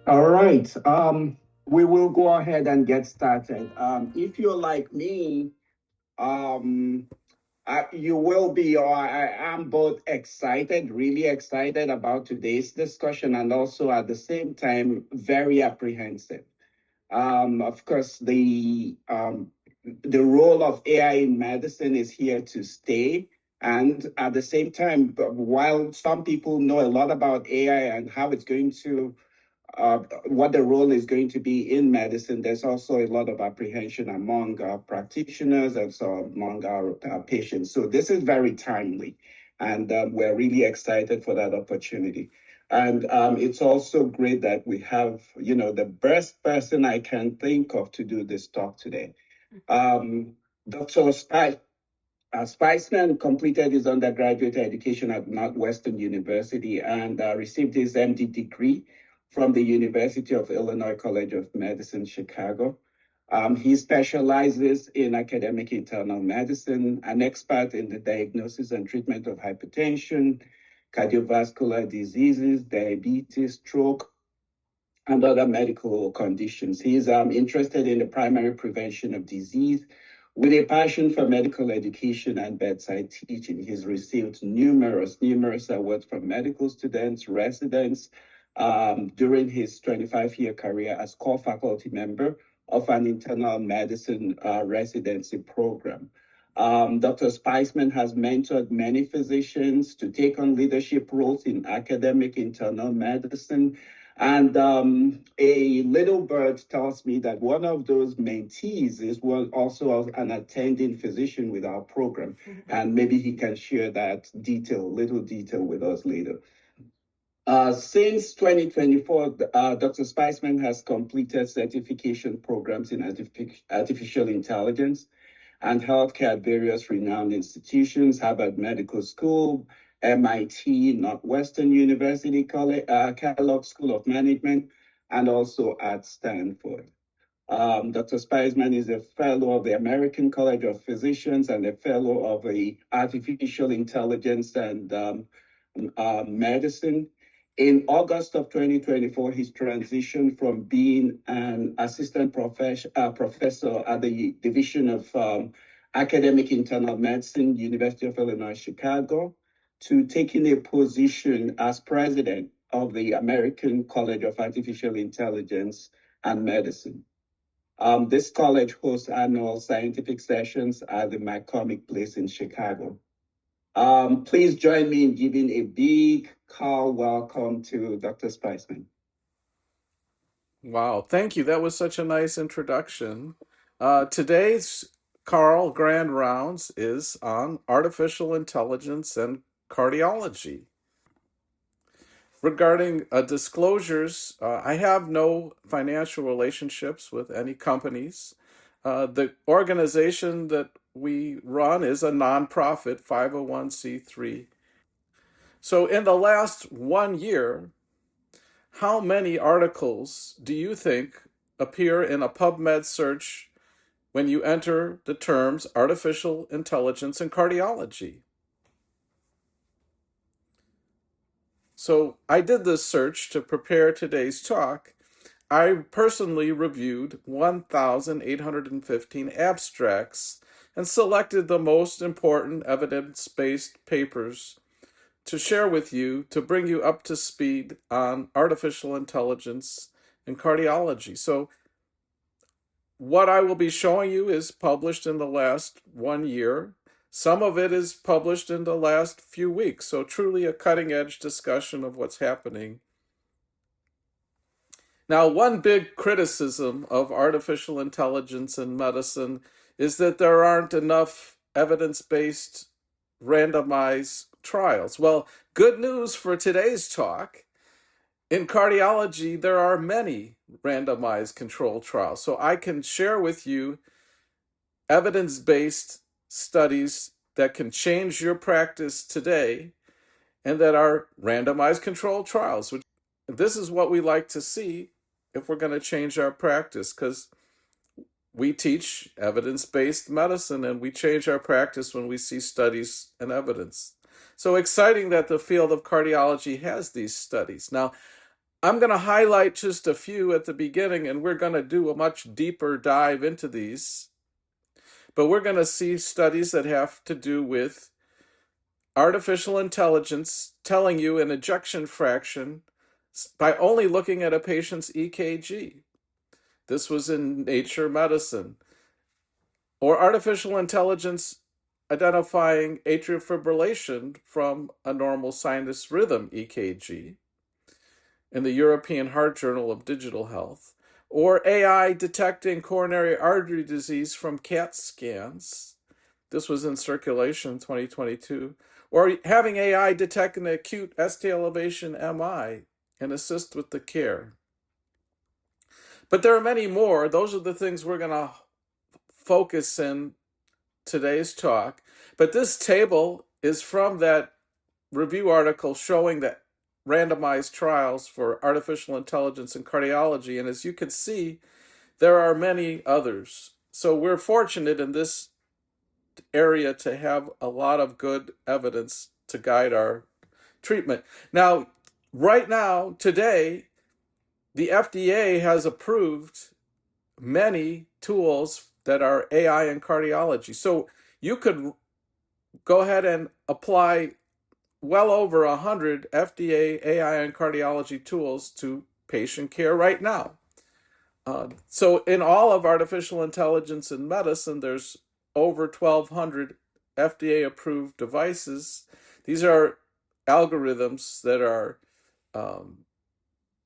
All right. We will go ahead and get started. If you're like me, um, you will be, or I am both excited, really excited about today's discussion, and also at the same time, very apprehensive. Of course, the role of AI in medicine is here to stay. And at the same time, while some people know a lot about AI and how it's going to what the role is going to be in medicine, there's also a lot of apprehension among practitioners and so among our patients. So this is very timely, and we're really excited for that opportunity. And it's also great that we have, the best person I can think of to do this talk today. Um, Dr. Speisman completed his undergraduate education at Northwestern University and received his MD degree from the University of Illinois College of Medicine, Chicago. He specializes in academic internal medicine, an expert in the diagnosis and treatment of hypertension, cardiovascular diseases, diabetes, stroke, and other medical conditions. He's interested in the primary prevention of disease with a passion for medical education and bedside teaching. He's received numerous awards from medical students, residents, during his 25-year career as core faculty member of an internal medicine residency program. Dr. Speisman has mentored many physicians to take on leadership roles in academic internal medicine, and a little bird tells me that one of those mentees is also an attending physician with our program. And maybe he can share that little detail with us later. Since 2024, Dr. Spiceman has completed certification programs in artificial intelligence and healthcare at various renowned institutions, Harvard Medical School, MIT, Northwestern University, Kellogg School of Management, and also at Stanford. Dr. Speisman is a fellow of the American College of Physicians and a fellow of the Artificial Intelligence and Medicine. In August of 2024, he's transitioned from being an assistant professor at the Division of Academic Internal Medicine, University of Illinois, Chicago, to taking a position as president of the American College of Artificial Intelligence and Medicine. This college hosts annual scientific sessions at the McCormick Place in Chicago. Please join me in giving a big Carle welcome to Dr. Spiceman. Wow, thank you. That was such a nice introduction. Today's Carle Grand Rounds is on artificial intelligence and cardiology. Regarding disclosures, I have no financial relationships with any companies. The organization that we run is a nonprofit 501c3. So, in the last 1 year, how many articles do you think appear in a PubMed search when you enter the terms artificial intelligence and cardiology? So I did this search to prepare today's talk. I personally reviewed 1,815 abstracts and selected the most important evidence-based papers to share with you to bring you up to speed on artificial intelligence and cardiology. So what I will be showing you is published in the last 1 year. Some of it is published in the last few weeks. So truly a cutting edge discussion of what's happening. Now, one big criticism of artificial intelligence in medicine is that there aren't enough evidence-based randomized trials. Well, good news for today's talk. In cardiology, there are many randomized controlled trials. So I can share with you evidence-based studies that can change your practice today and that are randomized controlled trials. This is what we like to see if we're going to change our practice, because we teach evidence-based medicine and we change our practice when we see studies and evidence. So exciting that the field of cardiology has these studies. Now, I'm going to highlight just a few at the beginning, and we're going to do a much deeper dive into these. But we're going to see studies that have to do with artificial intelligence telling you an ejection fraction by only looking at a patient's EKG. This was in Nature Medicine. Or artificial intelligence identifying atrial fibrillation from a normal sinus rhythm EKG in the European Heart Journal of Digital Health. Or AI detecting coronary artery disease from CAT scans. This was in Circulation 2022. Or having AI detect an acute ST elevation MI and assist with the care. But there are many more. Those are the things we're going to focus in today's talk. But this table is from that review article showing that randomized trials for artificial intelligence in cardiology. And as you can see, there are many others. So we're fortunate in this area to have a lot of good evidence to guide our treatment. Now, right now, today, the FDA has approved many tools that are AI in cardiology. So you could go ahead and apply well over 100 FDA AI and cardiology tools to patient care right now. So in all of artificial intelligence in medicine, there's over 1,200 FDA-approved devices. These are algorithms that are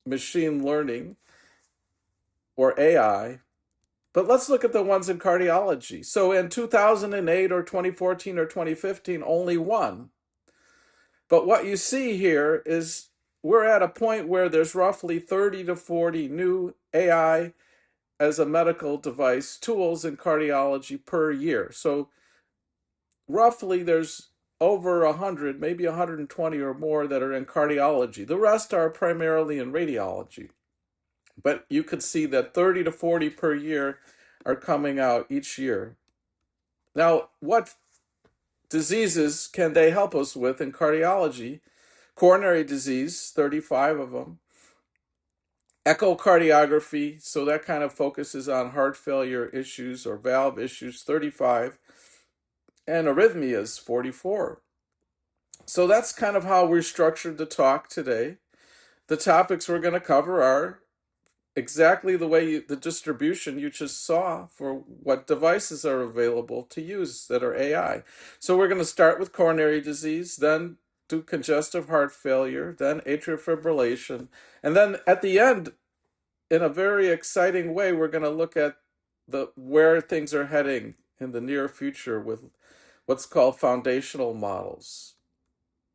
machine learning or AI. But let's look at the ones in cardiology. So in 2008 or 2014 or 2015, only one. But what you see here is we're at a point where there's roughly 30 to 40 new AI as a medical device tools in cardiology per year. So roughly there's over 100, maybe 120 or more that are in cardiology. The rest are primarily in radiology. But you could see that 30 to 40 per year are coming out each year. Now, what diseases can they help us with in cardiology? Coronary disease, 35 of them. Echocardiography, so that kind of focuses on heart failure issues or valve issues, 35. And arrhythmias, 44. So that's kind of how we're structured the talk today. The topics we're going to cover are exactly the way the distribution you just saw for what devices are available to use that are AI. So we're going to start with coronary disease, then do congestive heart failure, then atrial fibrillation, and then at the end, in a very exciting way, we're going to look at where things are heading in the near future with what's called foundational models.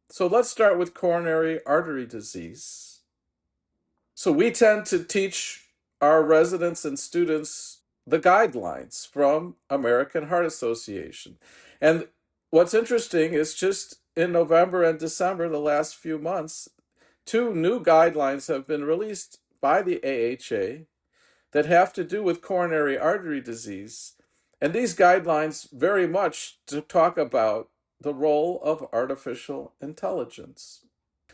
So let's start with coronary artery disease. So we tend to teach our residents and students the guidelines from American Heart Association. And what's interesting is just in November and December, the last few months, 2 new guidelines have been released by the AHA that have to do with coronary artery disease. And these guidelines very much to talk about the role of artificial intelligence.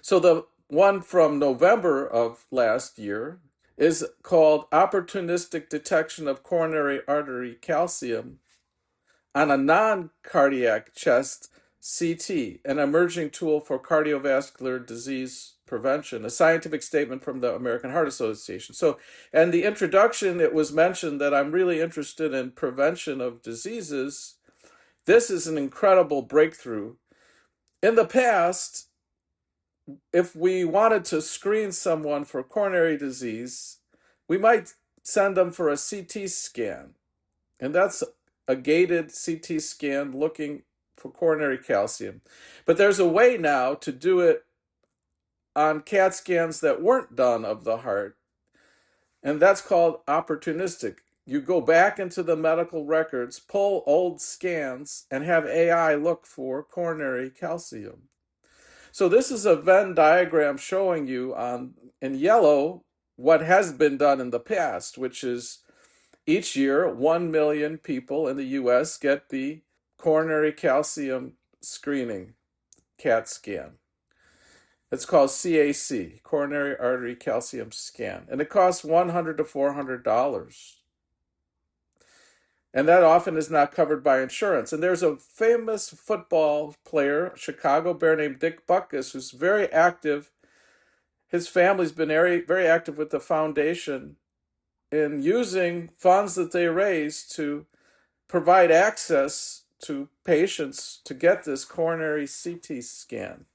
So the one from November of last year is called Opportunistic Detection of Coronary Artery Calcium on a Non-Cardiac Chest CT, an emerging tool for cardiovascular disease prevention, a scientific statement from the American Heart Association. So, and the introduction, it was mentioned that I'm really interested in prevention of diseases. This is an incredible breakthrough. In the past, if we wanted to screen someone for coronary disease, we might send them for a CT scan. And that's a gated CT scan looking for coronary calcium. But there's a way now to do it on CAT scans that weren't done of the heart. And that's called opportunistic. You go back into the medical records, pull old scans, and have AI look for coronary calcium. So this is a Venn diagram showing you in yellow what has been done in the past, which is each year 1 million people in the US get the coronary calcium screening CAT scan. It's called CAC, coronary artery calcium scan, and it costs $100 to $400. And that often is not covered by insurance. And there's a famous football player, Chicago Bear named Dick Butkus, who's very active. His family's been very active with the foundation in using funds that they raise to provide access to patients to get this coronary CT scan.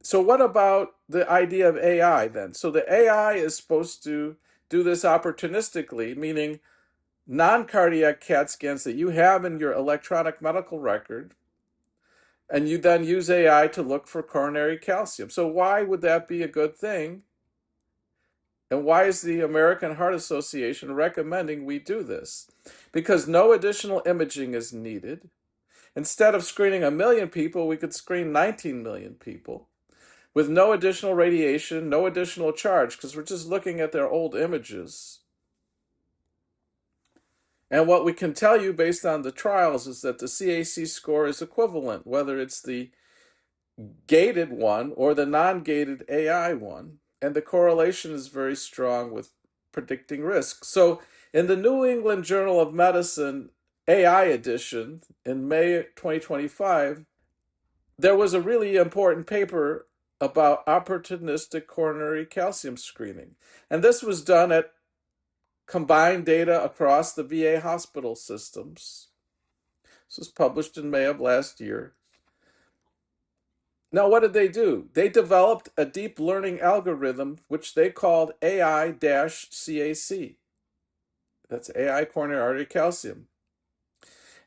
So what about the idea of AI then? So the AI is supposed to do this opportunistically, meaning non-cardiac CAT scans that you have in your electronic medical record, and you then use AI to look for coronary calcium. So why would that be a good thing? And why is the American Heart Association recommending we do this? Because no additional imaging is needed. Instead of screening 1 million people, we could screen 19 million people with no additional radiation, no additional charge, because we're just looking at their old images. And what we can tell you based on the trials is that the CAC score is equivalent, whether it's the gated one or the non-gated AI one. And the correlation is very strong with predicting risk. So in the New England Journal of Medicine AI edition in May 2025, there was a really important paper about opportunistic coronary calcium screening. And this was done at combined data across the VA hospital systems. This was published in May of last year. Now, what did they do? They developed a deep learning algorithm, which they called AI-CAC. That's AI coronary artery calcium.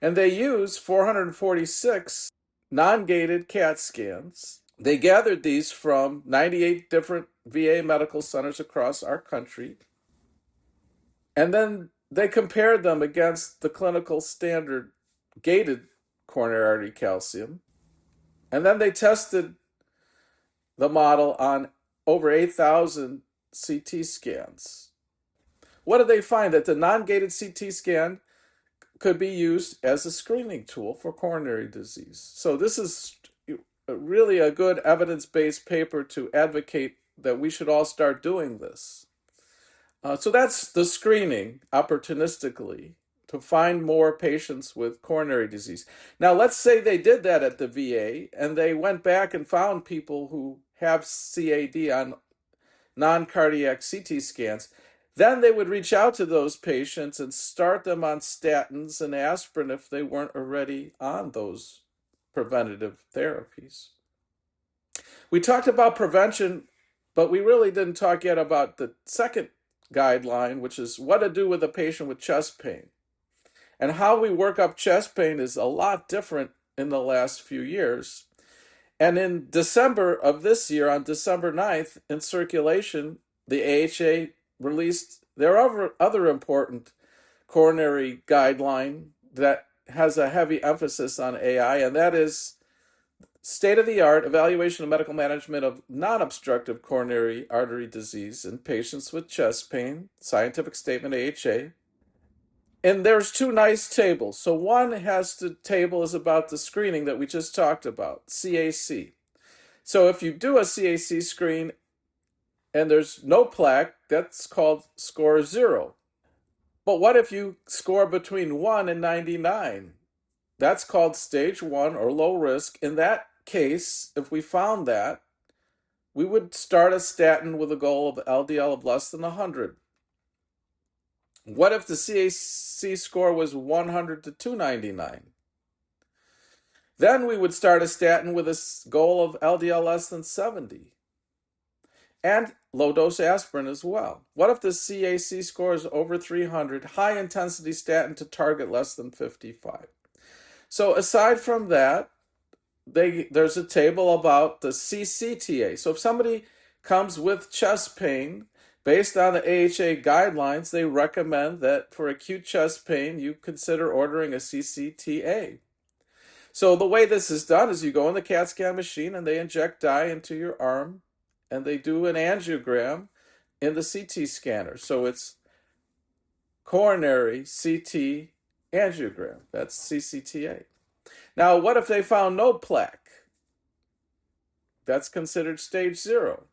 And they used 446 non-gated CAT scans. They gathered these from 98 different VA medical centers across our country. And then they compared them against the clinical standard gated coronary artery calcium. And then they tested the model on over 8,000 CT scans. What did they find? That the non-gated CT scan could be used as a screening tool for coronary disease. So this is really a good evidence-based paper to advocate that we should all start doing this. So that's the screening opportunistically to find more patients with coronary disease. Now, let's say they did that at the VA and they went back and found people who have CAD on non-cardiac CT scans. Then they would reach out to those patients and start them on statins and aspirin if they weren't already on those preventative therapies. We talked about prevention, but we really didn't talk yet about the second guideline, which is what to do with a patient with chest pain. And how we work up chest pain is a lot different in the last few years. And in December of this year, on December 9th, in Circulation, the AHA released their other important coronary guideline that has a heavy emphasis on AI, and that is state-of-the-art evaluation of medical management of non-obstructive coronary artery disease in patients with chest pain, scientific statement AHA. And there's two nice tables. So one table is about the screening that we just talked about, CAC. So if you do a CAC screen and there's no plaque, that's called score 0. But what if you score between 1 and 99? That's called stage 1 or low risk. In that case, if we found that, we would start a statin with a goal of LDL of less than 100. What if the CAC score was 100 to 299? Then we would start a statin with a goal of LDL less than 70. And low-dose aspirin as well. What if the CAC score is over 300, high-intensity statin to target less than 55? So aside from that, there's a table about the CCTA. So if somebody comes with chest pain, based on the AHA guidelines, they recommend that for acute chest pain, you consider ordering a CCTA. So the way this is done is you go in the CAT scan machine and they inject dye into your arm and they do an angiogram in the CT scanner. So it's coronary CT angiogram. That's CCTA. Now, what if they found no plaque? that's considered stage 0.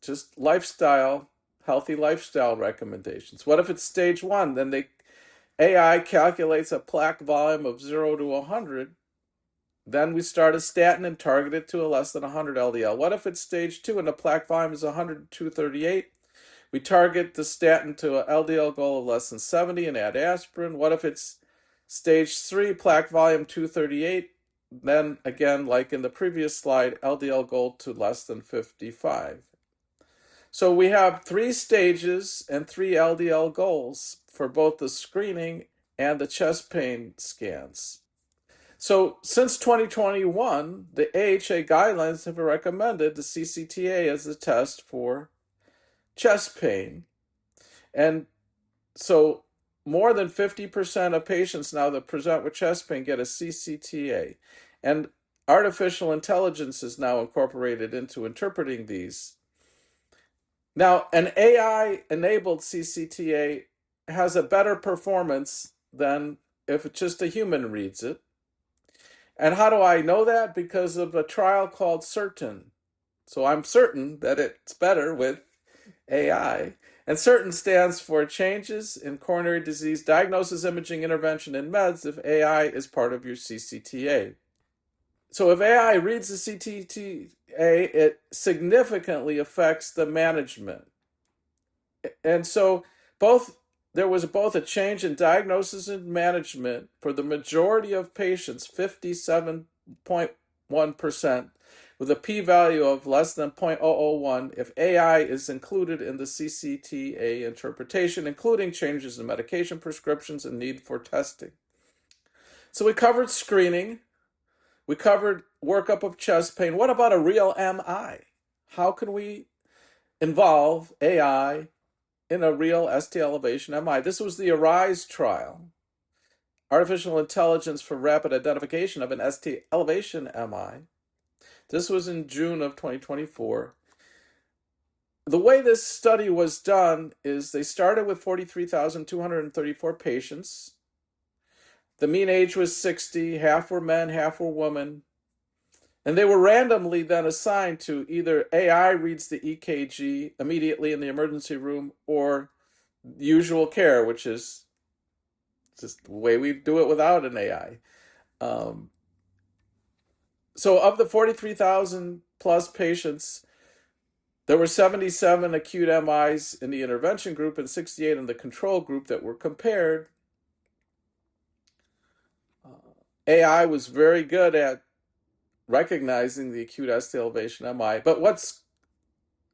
Just lifestyle, healthy lifestyle recommendations. What if it's stage 1? Then AI calculates a plaque volume of 0 to 100. Then we start a statin and target it to a less than 100 LDL. What if it's stage 2 and the plaque volume is 100 to 238? We target the statin to an LDL goal of less than 70 and add aspirin. What if it's stage 3, plaque volume 238? Then again, like in the previous slide, LDL goal to less than 55. So we have 3 stages and 3 LDL goals for both the screening and the chest pain scans. So since 2021, the AHA guidelines have recommended the CCTA as the test for chest pain. And so more than 50% of patients now that present with chest pain get a CCTA. And artificial intelligence is now incorporated into interpreting these. Now, an AI-enabled CCTA has a better performance than if just a human reads it. And how do I know that? Because of a trial called CERTAIN. So I'm certain that it's better with AI. And CERTAIN stands for Changes in Coronary Disease Diagnosis, Imaging, Intervention, and Meds if AI is part of your CCTA. So if AI reads the CCTA, it significantly affects the management. And so there was both a change in diagnosis and management for the majority of patients, 57.1%, with a p-value of less than 0.001 if AI is included in the CCTA interpretation, including changes in medication prescriptions and need for testing. So we covered screening. We covered workup of chest pain. What about a real MI? How can we involve AI in a real ST elevation MI? This was the ARISE trial, Artificial Intelligence for Rapid Identification of an ST elevation MI. This was in June of 2024. The way this study was done is they started with 43,234 patients. The mean age was 60, half were men, half were women. And they were randomly then assigned to either AI reads the EKG immediately in the emergency room or usual care, which is just the way we do it without an AI. So of the 43,000 plus patients, there were 77 acute MIs in the intervention group and 68 in the control group that were compared. AI was very good at recognizing the acute ST elevation MI. But what's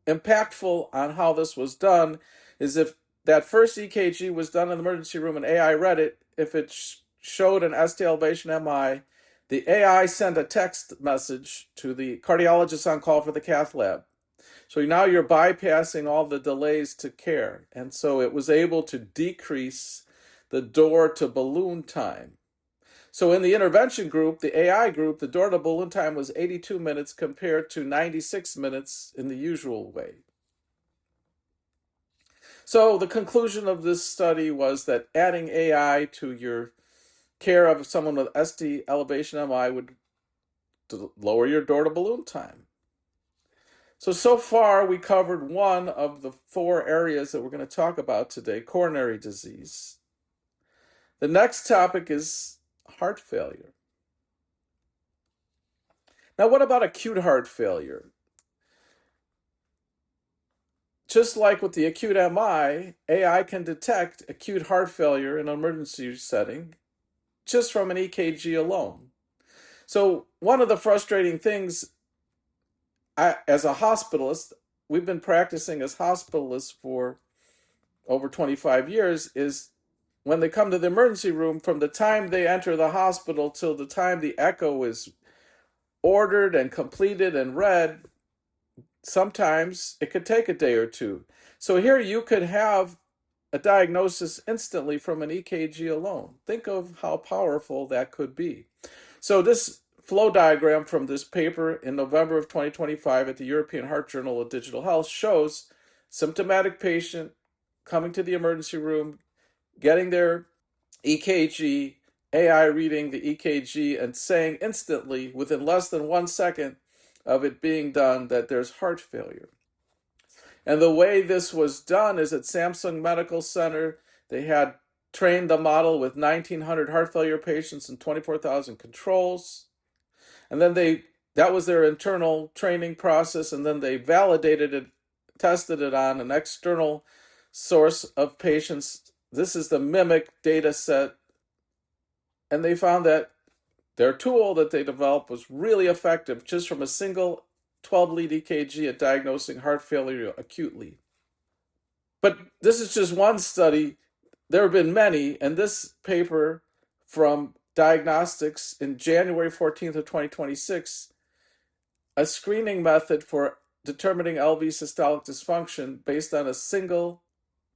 impactful on how this was done is if that first EKG was done in the emergency room and AI read it, if it showed an ST elevation MI, the AI sent a text message to the cardiologist on call for the cath lab. So now you're bypassing all the delays to care. And so it was able to decrease the door to balloon time. So in the intervention group, the AI group, the door to balloon time was 82 minutes compared to 96 minutes in the usual way. So the conclusion of this study was that adding AI to your care of someone with ST elevation MI would lower your door to balloon time. So far we covered one of the 4 areas that we're going to talk about today, coronary disease. The next topic is heart failure. Now, what about acute heart failure? Just like with the acute MI, AI can detect acute heart failure in an emergency setting just from an EKG alone. So one of the frustrating things, as a hospitalist, we've been practicing as hospitalists for over 25 years, is when they come to the emergency room, from the time they enter the hospital till the time the echo is ordered and completed and read, sometimes it could take a day or 2. So here you could have a diagnosis instantly from an EKG alone. Think of how powerful that could be. So this flow diagram from this paper in November of 2025 at the European Heart Journal of Digital Health shows symptomatic patient coming to the emergency room, getting their EKG, AI reading the EKG and saying instantly, within less than 1 second, of it being done that there's heart failure. And the way this was done is at Samsung Medical Center, they had trained the model with 1,900 heart failure patients and 24,000 controls. And then that was their internal training process, and then they validated it, tested it on an external source of patients. This is the MIMIC data set. And they found that their tool that they developed was really effective just from a single 12-lead EKG at diagnosing heart failure acutely. But this is just one study. There have been many, and this paper from Diagnostics in January 14th of 2026, a screening method for determining LV systolic dysfunction based on a single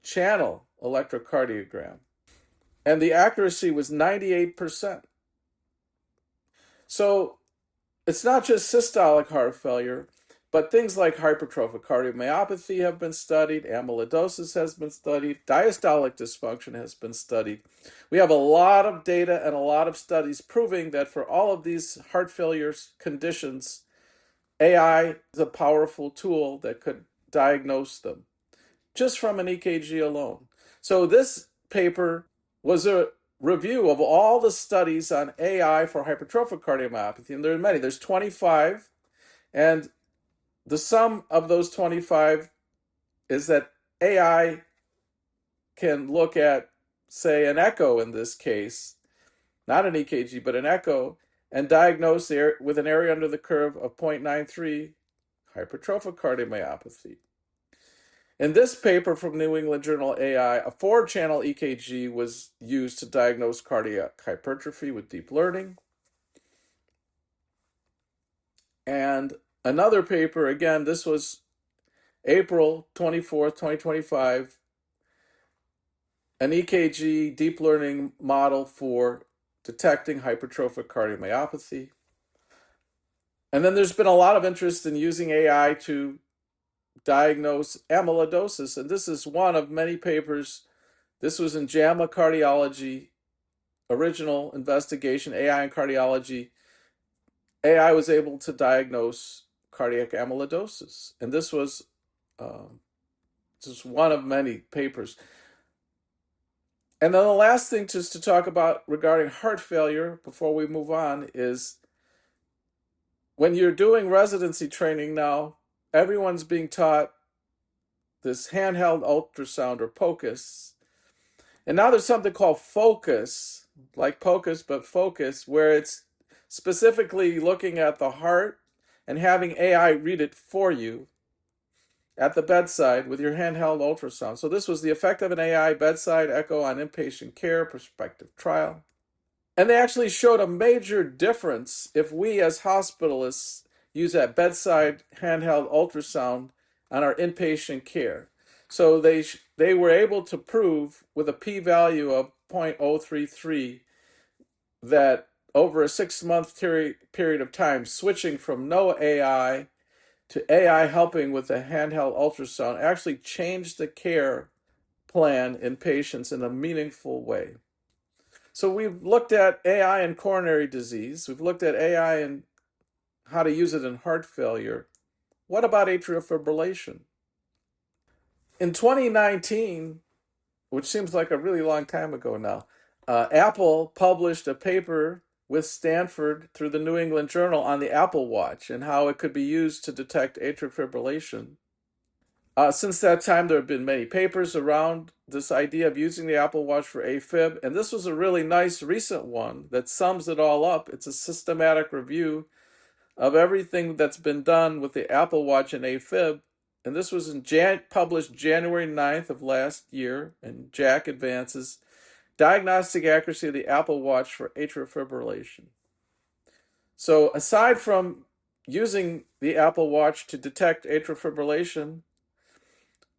channel electrocardiogram. And the accuracy was 98%. So it's not just systolic heart failure, but things like hypertrophic cardiomyopathy have been studied, amyloidosis has been studied, diastolic dysfunction has been studied. We have a lot of data and a lot of studies proving that for all of these heart failure conditions, AI is a powerful tool that could diagnose them just from an EKG alone. So this paper was a review of all the studies on AI for hypertrophic cardiomyopathy, and there are many. There's 25, and the sum of those 25 is that AI can look at, say, an echo in this case, not an EKG, but an echo, and diagnose with an area under the curve of 0.93 hypertrophic cardiomyopathy. In this paper from New England Journal AI, a 4-channel EKG was used to diagnose cardiac hypertrophy with deep learning. And another paper, again, this was April 24th, 2025, an EKG deep learning model for detecting hypertrophic cardiomyopathy. And then there's been a lot of interest in using AI to diagnose amyloidosis, and this is one of many papers. This was in JAMA Cardiology, original investigation, AI in cardiology. AI was able to diagnose cardiac amyloidosis, and this was just one of many papers. And then the last thing just to talk about regarding heart failure before we move on is when you're doing residency training now, everyone's being taught this handheld ultrasound or POCUS. And now there's something called FOCUS, like POCUS, but FOCUS, where it's specifically looking at the heart and having AI read it for you at the bedside with your handheld ultrasound. So this was the effect of an AI bedside echo on inpatient care prospective trial. And they actually showed a major difference if we as hospitalists use that bedside handheld ultrasound on our inpatient care. So they were able to prove with a p-value of 0.033 that over a 6-month period of time, switching from no AI to AI helping with a handheld ultrasound actually changed the care plan in patients in a meaningful way. So we've looked at AI in coronary disease. We've looked at AI and how to use it in heart failure. What about atrial fibrillation? In 2019, which seems like a really long time ago now, Apple published a paper with Stanford through the New England Journal on the Apple Watch and how it could be used to detect atrial fibrillation. Since that time, there have been many papers around this idea of using the Apple Watch for AFib, and this was a really nice recent one that sums it all up. It's a systematic review of everything that's been done with the Apple Watch and AFib, and this was published January 9th of last year in JACC Advances, Diagnostic Accuracy of the Apple Watch for Atrial Fibrillation. So aside from using the Apple Watch to detect atrial fibrillation,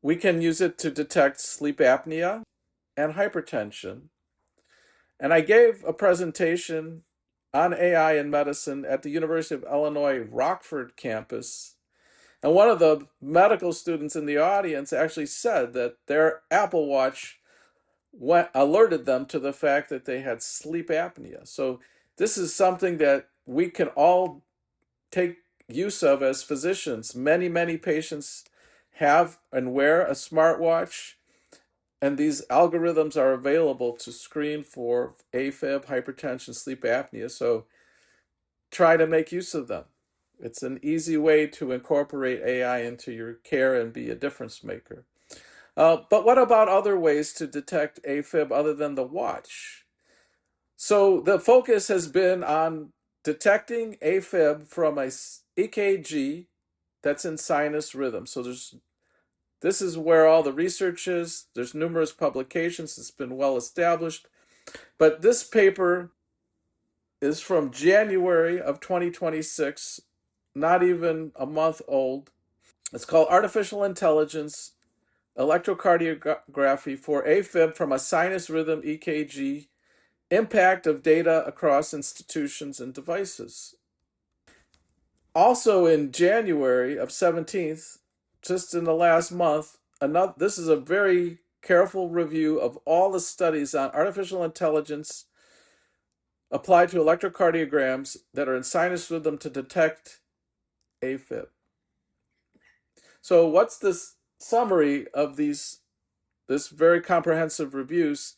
we can use it to detect sleep apnea and hypertension. And I gave a presentation on AI in medicine at the University of Illinois Rockford campus. And one of the medical students in the audience actually said that their Apple Watch alerted them to the fact that they had sleep apnea. So this is something that we can all take use of as physicians. Many, many patients have and wear a smartwatch, and these algorithms are available to screen for AFib, hypertension, sleep apnea. So try to make use of them. It's an easy way to incorporate AI into your care and be a difference maker. But what about other ways to detect AFib other than the watch? So the focus has been on detecting AFib from a EKG that's in sinus rhythm. So this is where all the research is. There's numerous publications. It's been well established. But this paper is from January of 2026, not even a month old. It's called Artificial Intelligence Electrocardiography for AFib from a Sinus Rhythm EKG, Impact of Data Across Institutions and Devices. Also in January of 17th, just in the last month, this is a very careful review of all the studies on artificial intelligence applied to electrocardiograms that are in sinus rhythm to detect AFib. So what's this summary of this very comprehensive reviews?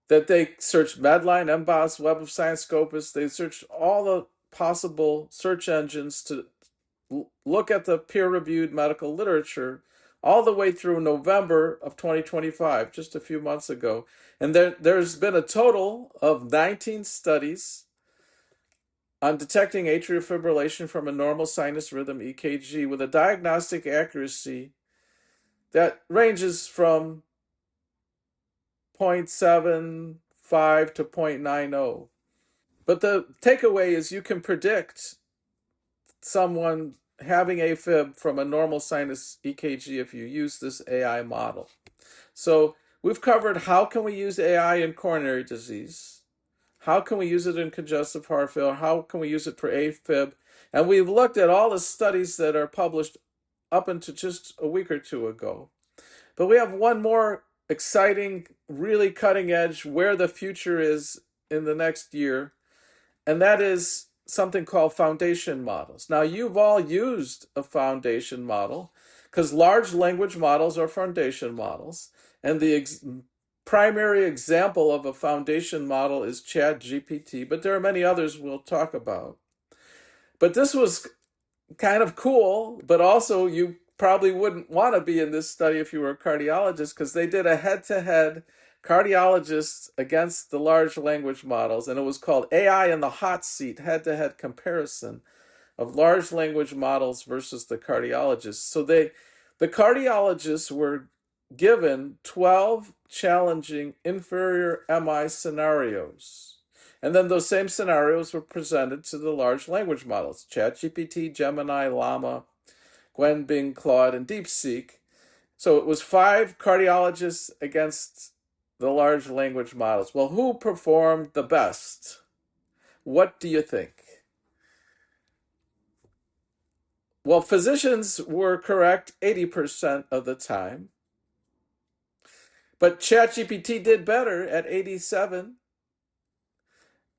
That they searched Medline, MBOS, Web of Science, Scopus. They searched all the possible search engines to look at the peer-reviewed medical literature all the way through November of 2025, just a few months ago. And there's been a total of 19 studies on detecting atrial fibrillation from a normal sinus rhythm EKG with a diagnostic accuracy that ranges from 0.75 to 0.90. But the takeaway is you can predict someone having AFib from a normal sinus EKG if you use this AI model. So we've covered how can we use AI in coronary disease, how can we use it in congestive heart failure, how can we use it for AFib, and we've looked at all the studies that are published up until just a week or two ago. But we have one more exciting, really cutting edge, where the future is in the next year, and that is something called foundation models. Now, you've all used a foundation model because large language models are foundation models, and the primary example of a foundation model is ChatGPT, but there are many others we'll talk about. But this was kind of cool, but also you probably wouldn't want to be in this study if you were a cardiologist, because they did a head-to-head cardiologists against the large language models, and it was called AI in the Hot Seat, head-to-head comparison of large language models versus the cardiologists. So the cardiologists were given 12 challenging inferior MI scenarios. And then those same scenarios were presented to the large language models, ChatGPT, Gemini, Llama, Gwen, Bing, Claude, and DeepSeek. So it was 5 cardiologists against the large language models. Well, who performed the best? What do you think? Well, physicians were correct 80% of the time. But ChatGPT did better at 87.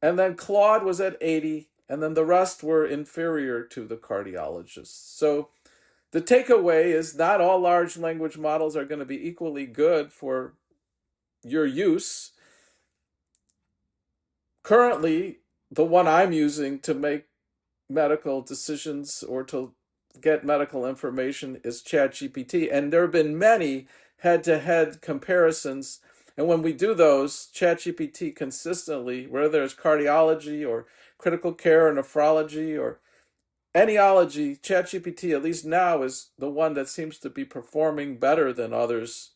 And then Claude was at 80. And then the rest were inferior to the cardiologists. So the takeaway is not all large language models are going to be equally good for your use. Currently, the one I'm using to make medical decisions or to get medical information is ChatGPT. And there have been many head-to-head comparisons. And when we do those, ChatGPT consistently, whether it's cardiology or critical care or nephrology or anyology, ChatGPT, at least now, is the one that seems to be performing better than others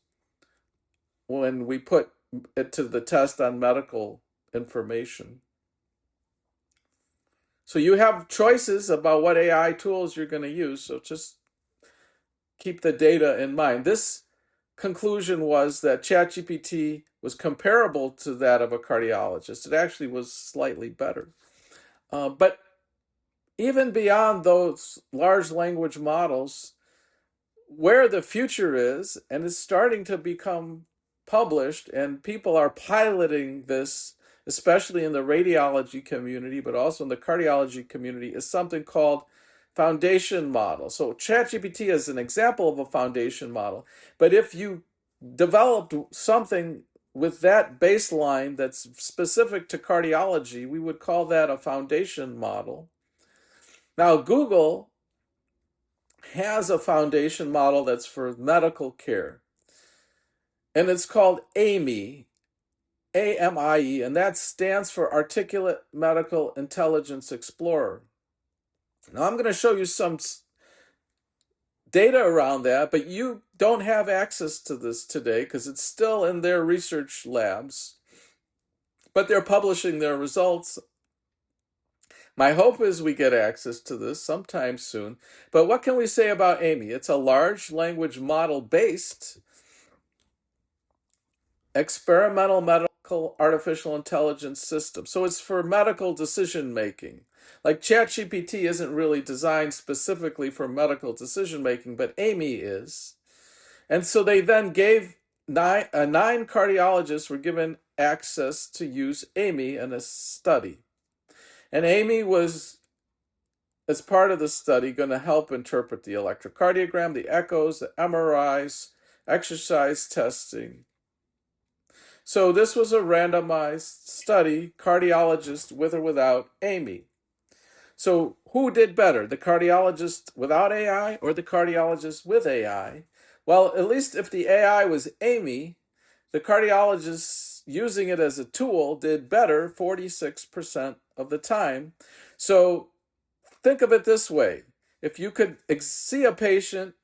when we put it to the test on medical information. So you have choices about what AI tools you're going to use, so just keep the data in mind. This conclusion was that ChatGPT was comparable to that of a cardiologist. It actually was slightly better. But even beyond those large language models, where the future is, and it's starting to become published, and people are piloting this, especially in the radiology community, but also in the cardiology community, is something called foundation model. So ChatGPT is an example of a foundation model. But if you developed something with that baseline that's specific to cardiology, we would call that a foundation model. Now, Google has a foundation model that's for medical care, and it's called AMIE, AMIE, and that stands for Articulate Medical Intelligence Explorer. Now, I'm going to show you some data around that, but you don't have access to this today because it's still in their research labs, but they're publishing their results. My hope is we get access to this sometime soon. But what can we say about AMIE? It's a large language model based experimental medical artificial intelligence system. So it's for medical decision making. Like ChatGPT isn't really designed specifically for medical decision making, but AMIE is. And so they then gave nine cardiologists were given access to use AMIE in a study. And AMIE was, as part of the study, going to help interpret the electrocardiogram, the echoes, the MRIs, exercise testing. So this was a randomized study, cardiologist with or without AMIE. So who did better, the cardiologist without AI or the cardiologist with AI? Well, at least if the AI was AMIE, the cardiologists using it as a tool did better 46% of the time. So think of it this way. If you could see a patient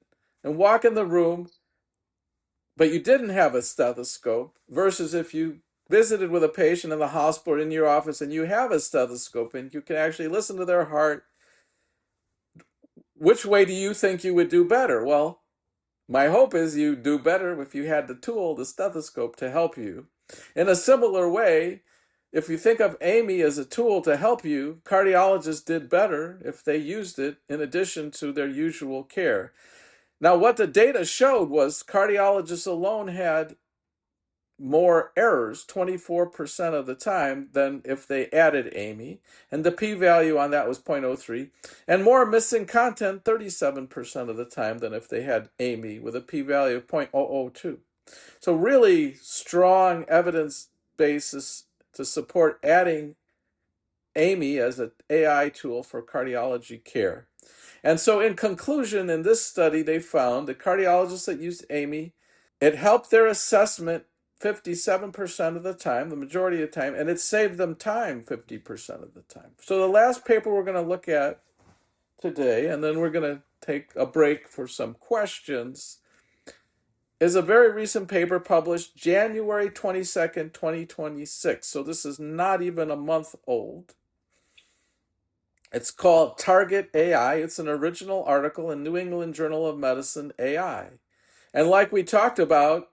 and walk in the room, but you didn't have a stethoscope, versus if you visited with a patient in the hospital or in your office and you have a stethoscope and you can actually listen to their heart, which way do you think you would do better? Well, my hope is you do better if you had the tool, the stethoscope, to help you. In a similar way, if you think of AMIE as a tool to help you, cardiologists did better if they used it in addition to their usual care. Now, what the data showed was cardiologists alone had more errors 24% of the time than if they added AMIE, and the p-value on that was 0.03, and more missing content 37% of the time than if they had AMIE with a p-value of 0.002. So really strong evidence basis to support adding AMIE as an AI tool for cardiology care. And so in conclusion, in this study, they found the cardiologists that used AMIE, it helped their assessment 57% of the time, the majority of the time, and it saved them time 50% of the time. So the last paper we're going to look at today, and then we're going to take a break for some questions, is a very recent paper published January 22nd, 2026. So this is not even a month old. It's called Target AI. It's an original article in New England Journal of Medicine AI. And like we talked about,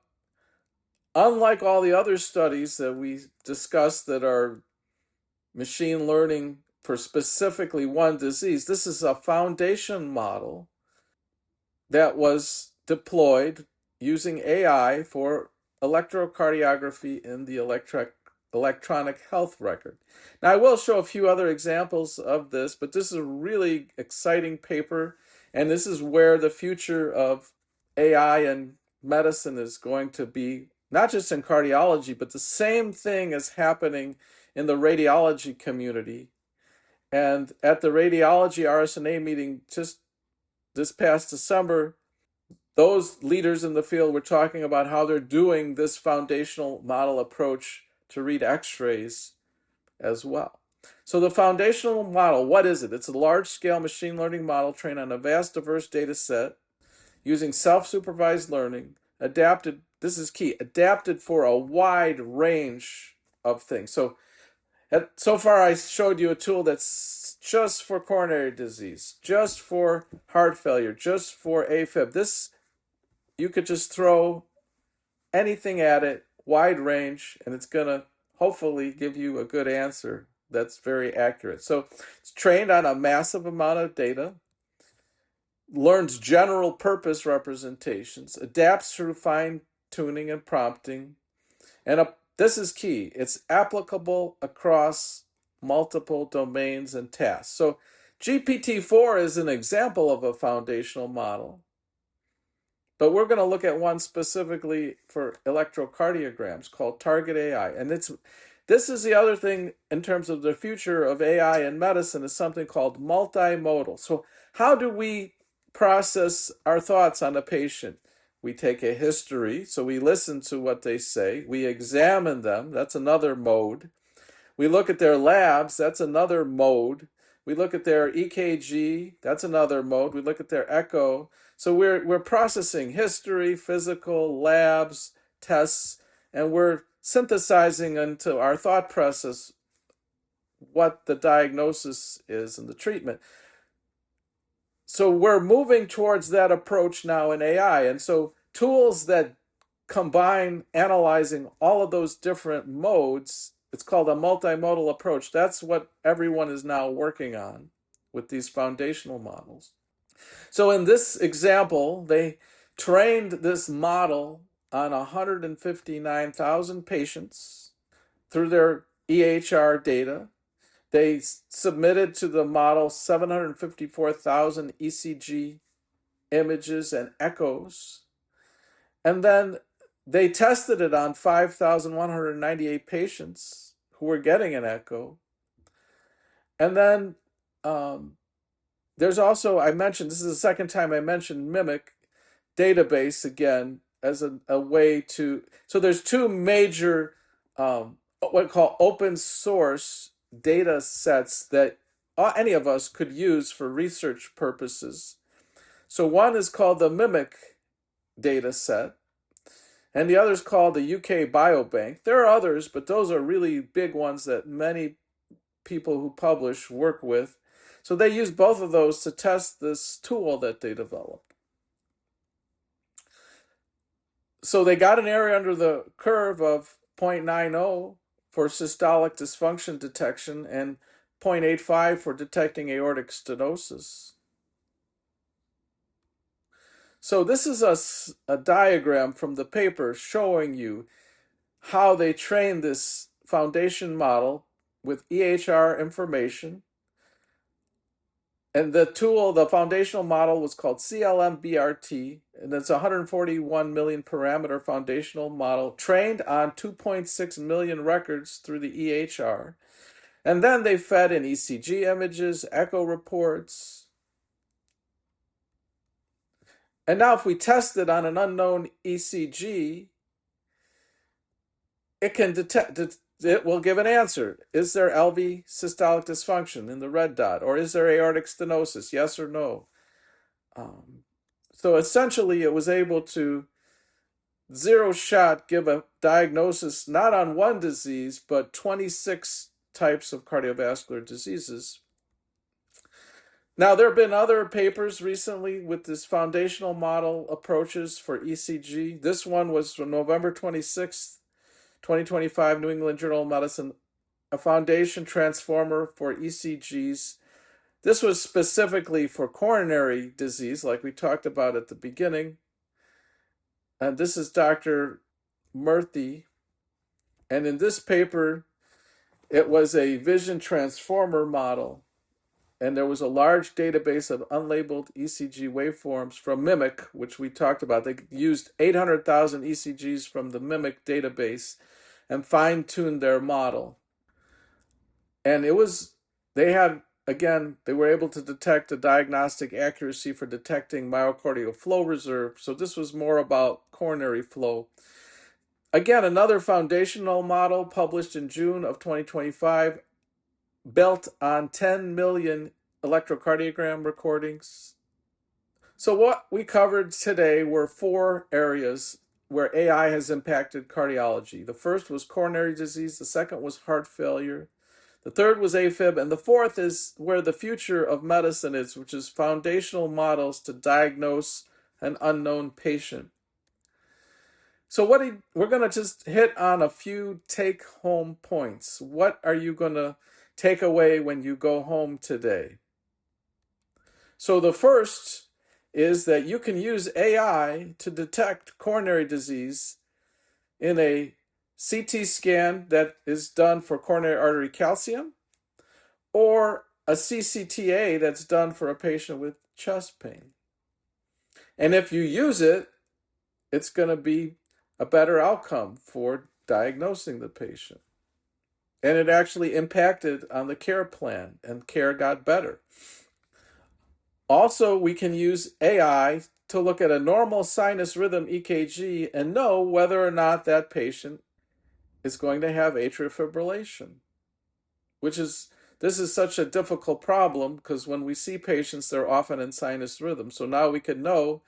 unlike all the other studies that we discussed that are machine learning for specifically one disease, this is a foundation model that was deployed using AI for electrocardiography in the electronic health record. Now, I will show a few other examples of this, but this is a really exciting paper, and this is where the future of AI and medicine is going to be, not just in cardiology, but the same thing is happening in the radiology community. And at the radiology RSNA meeting just this past December, those leaders in the field were talking about how they're doing this foundational model approach to read x-rays as well. So the foundational model, what is it? It's a large-scale machine learning model trained on a vast, diverse data set using self-supervised learning, adapted, this is key, adapted for a wide range of things. So far I showed you a tool that's just for coronary disease, just for heart failure, just for AFib. This, you could just throw anything at it, wide range, and it's going to hopefully give you a good answer that's very accurate. So it's trained on a massive amount of data, learns general purpose representations, adapts through fine tuning and prompting, and this is key, it's applicable across multiple domains and tasks. So GPT-4 is an example of a foundational model, but we're going to look at one specifically for electrocardiograms called Target AI. And this is the other thing in terms of the future of AI in medicine is something called multimodal. So how do we process our thoughts on a patient? We take a history, so we listen to what they say. We examine them. That's another mode. We look at their labs. That's another mode. We look at their EKG. That's another mode. We look at their echo. So we're processing history, physical, labs, tests, and we're synthesizing into our thought process what the diagnosis is and the treatment. So we're moving towards that approach now in AI. And so tools that combine analyzing all of those different modes, it's called a multimodal approach. That's what everyone is now working on with these foundational models. So in this example, they trained this model on 159,000 patients through their EHR data. They submitted to the model 754,000 ECG images and echoes. And then they tested it on 5,198 patients who were getting an echo. And then there's also, I mentioned, this is the second time I mentioned Mimic database again as a way to, so there's two major what we call open source data sets that any of us could use for research purposes. So one is called the Mimic data set, and the other is called the UK Biobank. There are others, but those are really big ones that many people who publish work with. So they use both of those to test this tool that they developed. So they got an area under the curve of 0.90 for systolic dysfunction detection and 0.85 for detecting aortic stenosis. So this is a diagram from the paper showing you how they trained this foundation model with EHR information. And the tool, the foundational model was called CLM-BRT, and it's a 141 million parameter foundational model trained on 2.6 million records through the EHR. And then they fed in ECG images, echo reports. And now if we test it on an unknown ECG, it can detect, it will give an answer. Is there LV systolic dysfunction in the red dot? Or is there aortic stenosis? Yes or no? So essentially it was able to zero shot give a diagnosis not on one disease, but 26 types of cardiovascular diseases. Now, there have been other papers recently with this foundational model approaches for ECG. This one was from November 26th, 2025, New England Journal of Medicine, a foundation transformer for ECGs. This was specifically for coronary disease, like we talked about at the beginning. And this is Dr. Murthy. And in this paper, it was a vision transformer model. And there was a large database of unlabeled ECG waveforms from Mimic, which we talked about. They used 800,000 ECGs from the Mimic database and fine-tuned their model. And they were able to detect a diagnostic accuracy for detecting myocardial flow reserve. So this was more about coronary flow. Again, another foundational model published in June of 2025, built on 10 million electrocardiogram recordings. So what we covered today were 4 areas where AI has impacted cardiology. The first was coronary disease, the second was heart failure, the third was AFib, and the fourth is where the future of medicine is, which is foundational models to diagnose an unknown patient. So we're going to just hit on a few take-home points. What are you going to take away when you go home today? So the first is that you can use AI to detect coronary disease in a CT scan that is done for coronary artery calcium, or a CCTA that's done for a patient with chest pain. And if you use it, it's going to be a better outcome for diagnosing the patient. And it actually impacted on the care plan, and care got better. Also, we can use AI to look at a normal sinus rhythm EKG and know whether or not that patient is going to have atrial fibrillation, this is such a difficult problem because when we see patients, they're often in sinus rhythm. So now we can know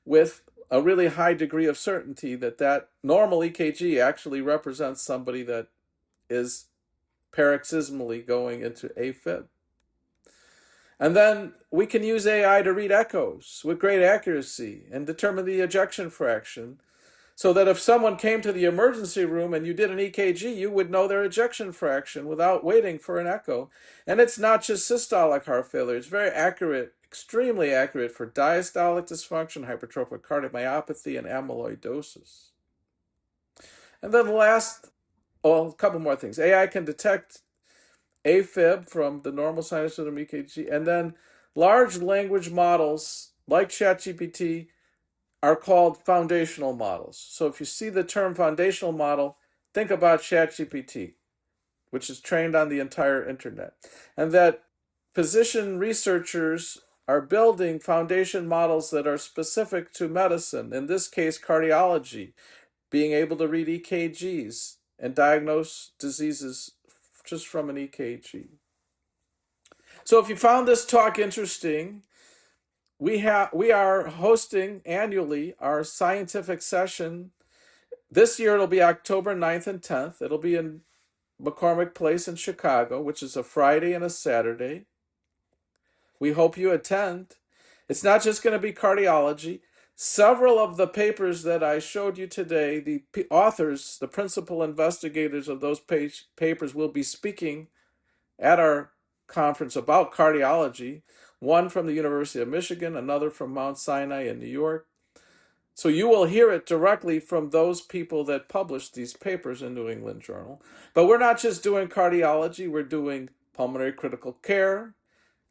with a really high degree of certainty that normal EKG actually represents somebody that is paroxysmally going into AFib. And then we can use AI to read echoes with great accuracy and determine the ejection fraction, so that if someone came to the emergency room and you did an EKG, you would know their ejection fraction without waiting for an echo. And it's not just systolic heart failure. It's very accurate, extremely accurate for diastolic dysfunction, hypertrophic cardiomyopathy, and amyloidosis. And then a couple more things. AI can detect AFib from the normal sinus rhythm EKG. And then large language models like ChatGPT are called foundational models. So if you see the term foundational model, think about ChatGPT, which is trained on the entire internet. And that physician researchers are building foundation models that are specific to medicine, in this case, cardiology, being able to read EKGs and diagnose diseases just from an EKG. So if you found this talk interesting, we are hosting annually our scientific session. This year it'll be October 9th and 10th. It'll be in McCormick Place in Chicago, which is a Friday and a Saturday. We hope you attend. It's not just going to be cardiology. Several of the papers that I showed you today, the authors, the principal investigators of those papers will be speaking at our conference about cardiology. One from the University of Michigan, another from Mount Sinai in New York. So you will hear it directly from those people that published these papers in New England Journal. But we're not just doing cardiology, we're doing pulmonary critical care,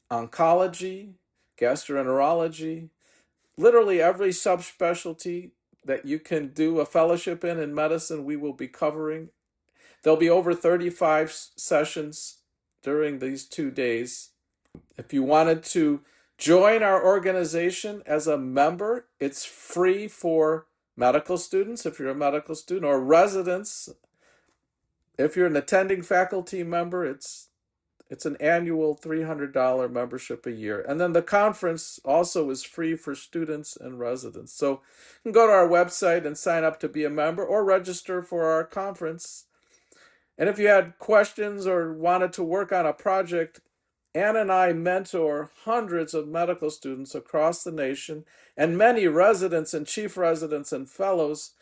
oncology, gastroenterology, literally every subspecialty that you can do a fellowship in medicine, we will be covering. There'll be over 35 sessions during these 2 days. If you wanted to join our organization as a member, it's free for medical students, if you're a medical student, or residents. If you're an attending faculty member, it's an annual $300 membership a year. And then the conference also is free for students and residents. So you can go to our website and sign up to be a member or register for our conference. And if you had questions or wanted to work on a project, Ann and I mentor hundreds of medical students across the nation, and many residents and chief residents and fellows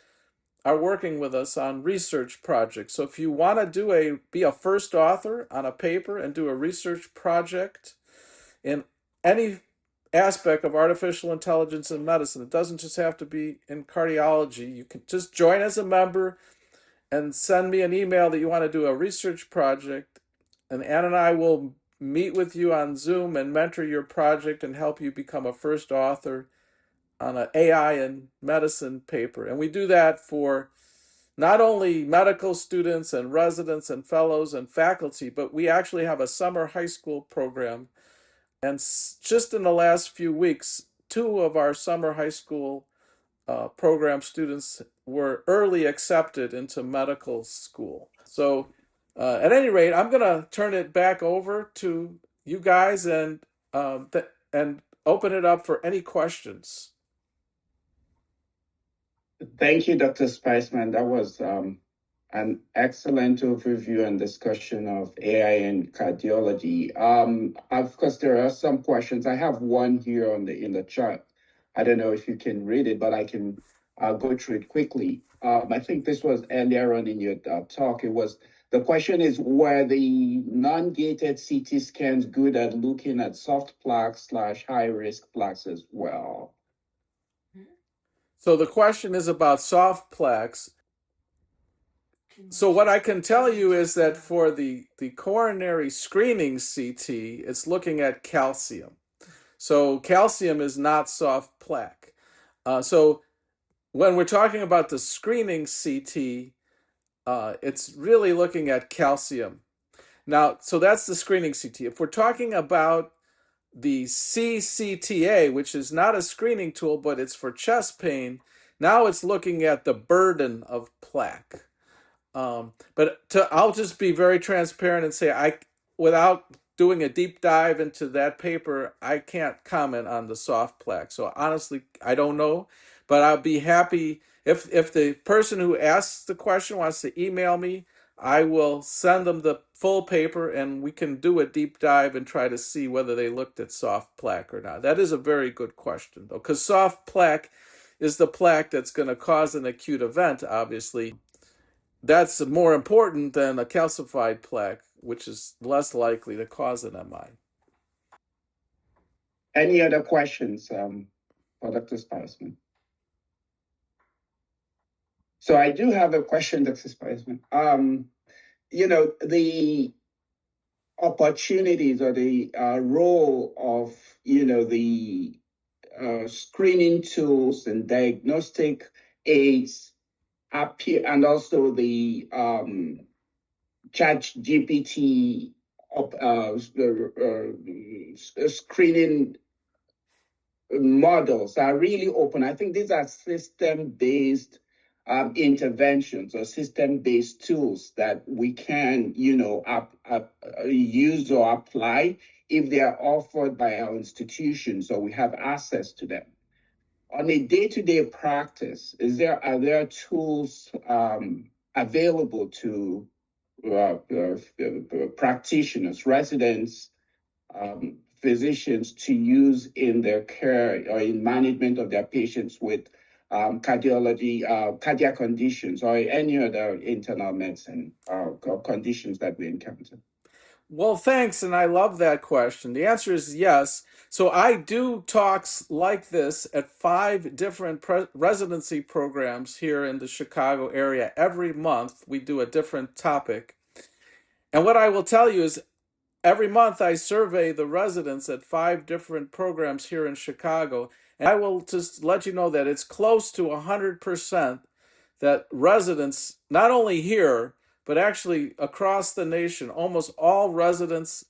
are working with us on research projects. So if you want to be a first author on a paper and do a research project in any aspect of artificial intelligence in medicine, it doesn't just have to be in cardiology. You can just join as a member and send me an email that you want to do a research project, and Ann and I will meet with you on Zoom and mentor your project and help you become a first author on an AI and medicine paper. And we do that for not only medical students and residents and fellows and faculty, but we actually have a summer high school program. And just in the last few weeks, 2 of our summer high school program students were early accepted into medical school. So at any rate, I'm going to turn it back over to you guys and open it up for any questions. Thank you, Dr. Speisman. That was an excellent overview and discussion of AI and cardiology. Of course, there are some questions. I have one here in the chat. I don't know if you can read it, but I can go through it quickly. I think this was earlier on in your talk. The question is, were the non-gated CT scans good at looking at soft plaques / high-risk plaques as well? So the question is about soft plaques. So what I can tell you is that for the coronary screening CT, it's looking at calcium. So calcium is not soft plaque. So when we're talking about the screening CT, it's really looking at calcium. Now, so that's the screening CT. If we're talking about the CCTA, which is not a screening tool, but it's for chest pain, now it's looking at the burden of plaque. I'll just be very transparent and say without doing a deep dive into that paper, I can't comment on the soft plaque. So honestly, I don't know, but I'll be happy if the person who asks the question wants to email me, I will send them the full paper and we can do a deep dive and try to see whether they looked at soft plaque or not. That is a very good question, though, because soft plaque is the plaque that's going to cause an acute event, obviously. That's more important than a calcified plaque, which is less likely to cause an MI. Any other questions for Dr. Speisman? So I do have a question, Dr. Speisman. The opportunities or the role of, the screening tools and diagnostic aids appear, and also the ChatGPT screening models are really open. I think these are system-based interventions or system-based tools that we can, use or apply if they are offered by our institutions or we have access to them. On a day-to-day practice, are there tools available to practitioners, residents, physicians to use in their care or in management of their patients with cardiology, cardiac conditions, or any other internal medicine conditions that we encounter? Well, thanks, and I love that question. The answer is yes. So I do talks like this at 5 different residency programs here in the Chicago area. Every month we do a different topic. And what I will tell you is every month I survey the residents at 5 different programs here in Chicago. And I will just let you know that it's close to 100% that residents, not only here, but actually across the nation, almost all residents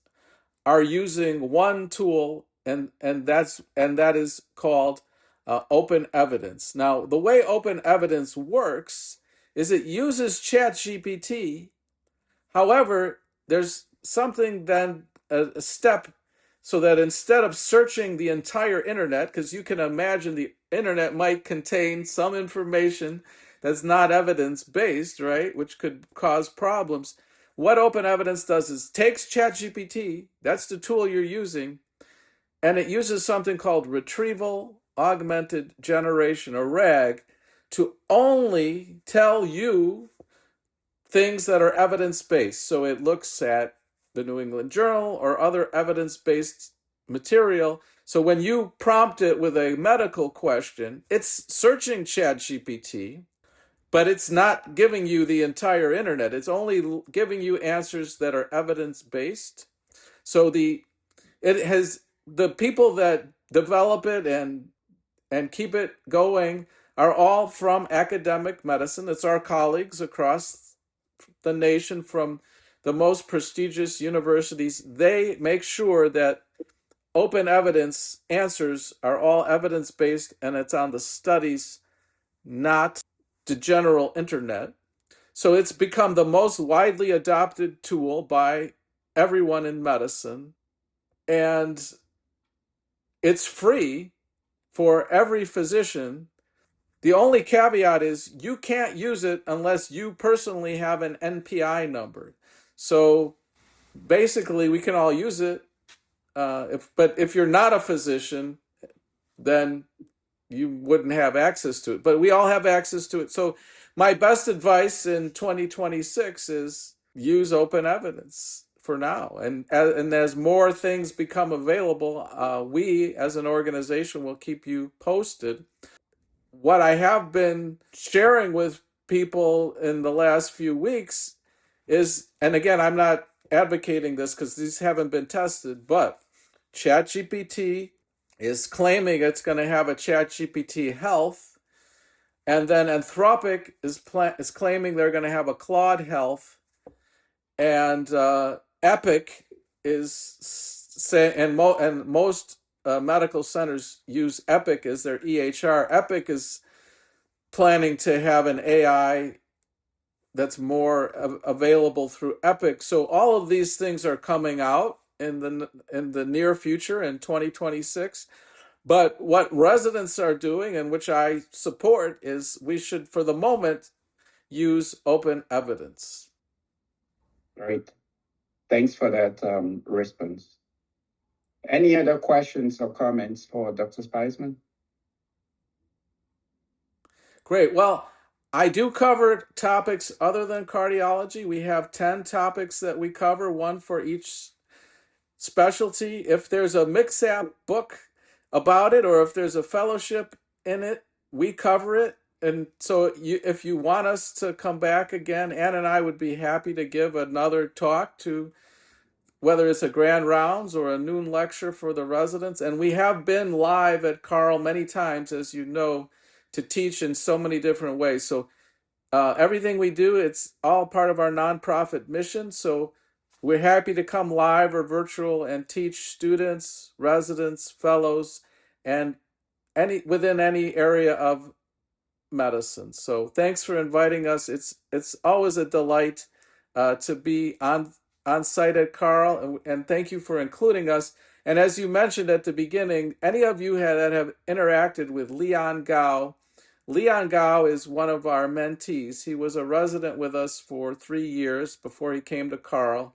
are using one tool, and that is called open evidence. Now, the way open evidence works is it uses ChatGPT. However, there's something then a step so that instead of searching the entire internet, because you can imagine the internet might contain some information that's not evidence-based, right, which could cause problems. What open evidence does is takes ChatGPT, that's the tool you're using, and it uses something called retrieval augmented generation, or RAG, to only tell you things that are evidence-based. So it looks at the New England Journal or other evidence-based material. So when you prompt it with a medical question, it's searching ChatGPT, but it's not giving you the entire internet. It's only giving you answers that are evidence-based. So the people that develop it and keep it going are all from academic medicine. It's our colleagues across the nation from the most prestigious universities. They make sure that open evidence answers are all evidence-based, and it's on the studies, not the general internet. So it's become the most widely adopted tool by everyone in medicine, and it's free for every physician. The only caveat is you can't use it unless you personally have an NPI number. So basically, we can all use it, but if you're not a physician, then you wouldn't have access to it. But we all have access to it. So my best advice in 2026 is use open evidence for now. And as more things become available, we as an organization will keep you posted. What I have been sharing with people in the last few weeks is, and again, I'm not advocating this because these haven't been tested, but ChatGPT is claiming it's going to have a ChatGPT Health, and then Anthropic is claiming they're going to have a Claude Health, and Epic is saying, and most medical centers use Epic as their EHR. Epic is planning to have an AI that's more available through Epic. So all of these things are coming out in the near future in 2026. But what residents are doing, and which I support, is we should, for the moment, use open evidence. Great. Thanks for that response. Any other questions or comments for Dr. Speisman? Great. Well, I do cover topics other than cardiology. We have 10 topics that we cover, one for each specialty. If there's a MixApp book about it, or if there's a fellowship in it, we cover it. And so if you want us to come back again, Ann and I would be happy to give another talk, to whether it's a grand rounds or a noon lecture for the residents. And we have been live at Carle many times, as you know, to teach in so many different ways. So everything we do, it's all part of our nonprofit mission. So we're happy to come live or virtual and teach students, residents, fellows, and within any area of medicine. So thanks for inviting us. It's always a delight to be on site at Carle, and thank you for including us. And as you mentioned at the beginning, any of you that have interacted with Leon Gao is one of our mentees. He was a resident with us for 3 years before he came to Carle.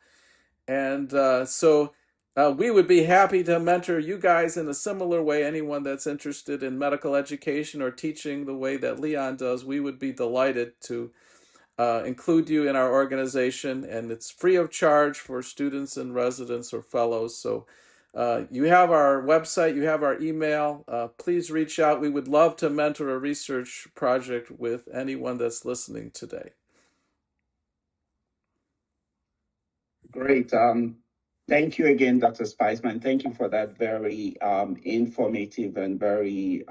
And so we would be happy to mentor you guys in a similar way. Anyone that's interested in medical education or teaching the way that Leon does, we would be delighted to include you in our organization. And it's free of charge for students and residents or fellows. So you have our website, you have our email. Please reach out. We would love to mentor a research project with anyone that's listening today. Great. Thank you again, Dr. Speisman. Thank you for that very informative and very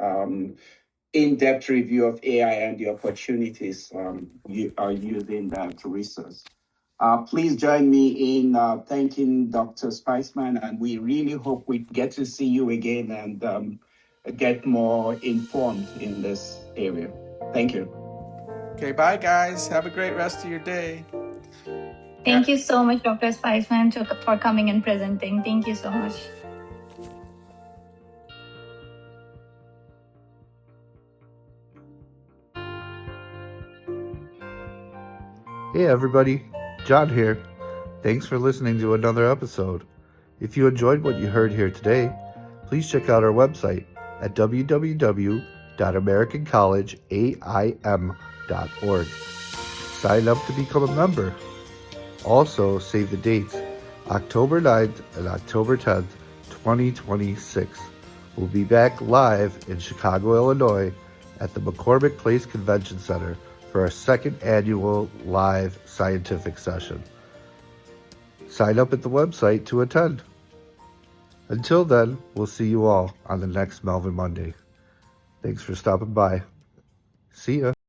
in-depth review of AI and the opportunities you are using that resource. Please join me in thanking Dr. Speisman, and we really hope we get to see you again and get more informed in this area. Thank you. Okay, bye guys. Have a great rest of your day. Thank you so much, Dr. Speisman, for coming and presenting. Thank you so much. Hey everybody, John here. Thanks for listening to another episode. If you enjoyed what you heard here today, please check out our website at www.americancollegeaim.org. Sign up to become a member. Also, save the dates, October 9th and October 10th, 2026. We'll be back live in Chicago, Illinois at the McCormick Place Convention Center for our second annual live scientific session. Sign up at the website to attend. Until then, we'll see you all on the next Melvin Monday. Thanks for stopping by. See ya.